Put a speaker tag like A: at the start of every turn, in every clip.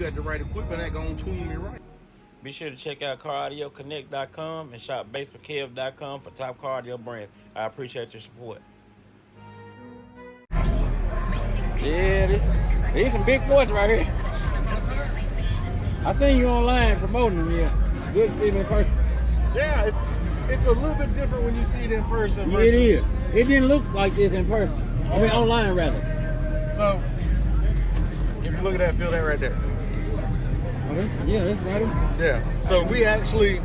A: got the right equipment, that gonna tune me right.
B: Be sure to check out CarAudioConnect.com and shop BASSWITHKEV.com for top car audio brands. I appreciate your support.
C: Yeah, these some big boys right here. I seen you online promoting them. Yeah, good to see them in person.
D: Yeah, it's a little bit different when you see it in person.
C: Yeah, it is. It didn't look like this in person. I mean, online rather.
D: So, if you look at that, feel that right there.
C: Oh, that's right.
D: Yeah. So we actually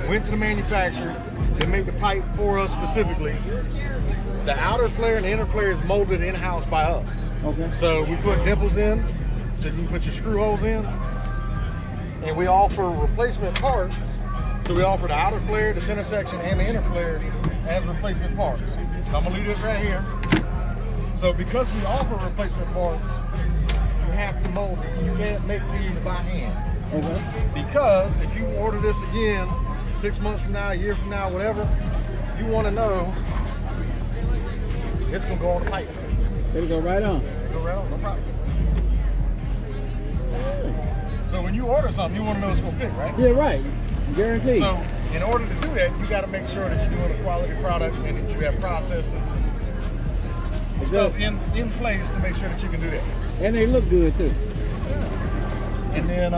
D: went to the manufacturer. They make the pipe for us specifically. The outer flare and the inner flare is molded in-house by us.
C: Okay.
D: So we put dimples in, so you can put your screw holes in. And we offer replacement parts. So we offer the outer flare, the center section, and the inner flare as replacement parts. So I'm gonna leave this right here. So because we offer replacement parts, you have to mold it. You can't make these by hand.
C: Okay.
D: Because if you order this again 6 months from now, a year from now, whatever, you want to know it's gonna go on the pipe.
C: It'll go right on.
D: It'll go right on, no problem. So when you order something, you want to know it's gonna fit, right?
C: Yeah, right. Guaranteed.
D: So in order to do that, you got to make sure that you're doing a quality product and that you have processes and stuff in place to make sure that you can do that.
C: And they look good too.
D: Yeah. And then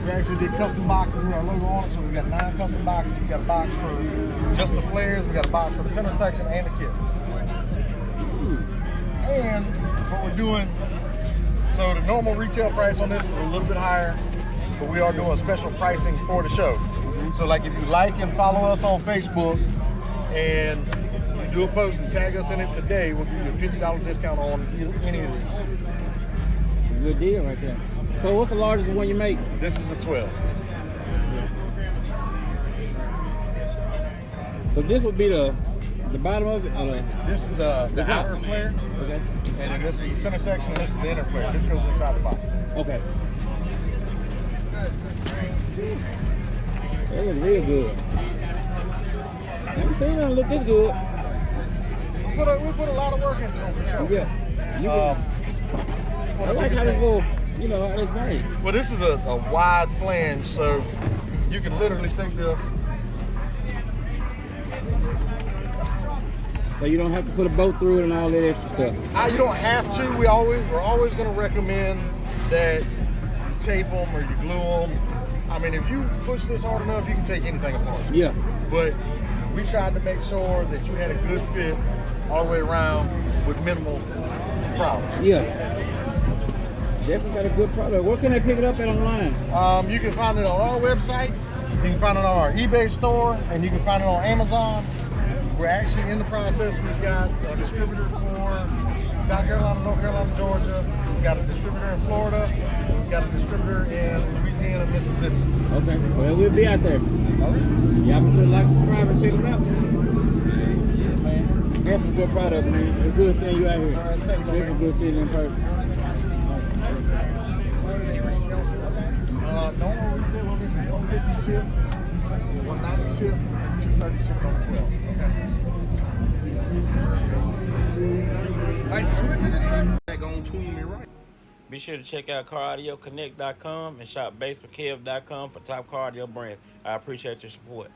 D: we actually did custom boxes with our logo on it, so we got 9 custom boxes. We got a box for just the flares, we got a box for the center section and the kits. And what we're doing, so the normal retail price on this is a little bit higher, but we are doing special pricing for the show. So like if you like and follow us on Facebook and you do a post and tag us in it today, we'll give you a $50 discount on any of these.
C: Good deal right there. So what's the largest one you make?
D: This is the 12.
C: So this would be the bottom of it?
D: This is the outer flare.
C: Okay.
D: And then this is the center section, and this is the inner flare. This goes inside the box.
C: Okay. They look real good. Never seen them look this good.
D: We put a lot of work into them for sure.
C: Yeah. I like how this little, how this made.
D: Well, this is a wide flange, so you can literally take this.
C: So you don't have to put a bolt through it and all that extra stuff.
D: You don't have to. We're always going to recommend that you tape them or you glue them. I mean, if you push this hard enough, you can take anything apart.
C: Yeah.
D: But we tried to make sure that you had a good fit all the way around with minimal problems.
C: Yeah. Definitely got a good product. Where can they pick it up at online?
D: You can find it on our website. You can find it on our eBay store, and you can find it on Amazon. We're actually in the process. We've got a distributor for South Carolina, North Carolina, Georgia. We've got a distributor in Florida. We've got a distributor in Louisiana, Mississippi.
C: Okay, well, we'll be out there.
D: All right.
C: Y'all be sure to like, subscribe, and check them out. That's a good product, man. It's good seeing you out here.
D: All right, thank you,
C: It's good seeing you in person.
D: Normal retail on this is 150 ship, 190 ship, 230 ship on the 12.
A: That gonna tune me right.
B: Be sure to check out CarAudioConnect.com and shop BASSWITHKEV.com for top car audio brands. I appreciate your support.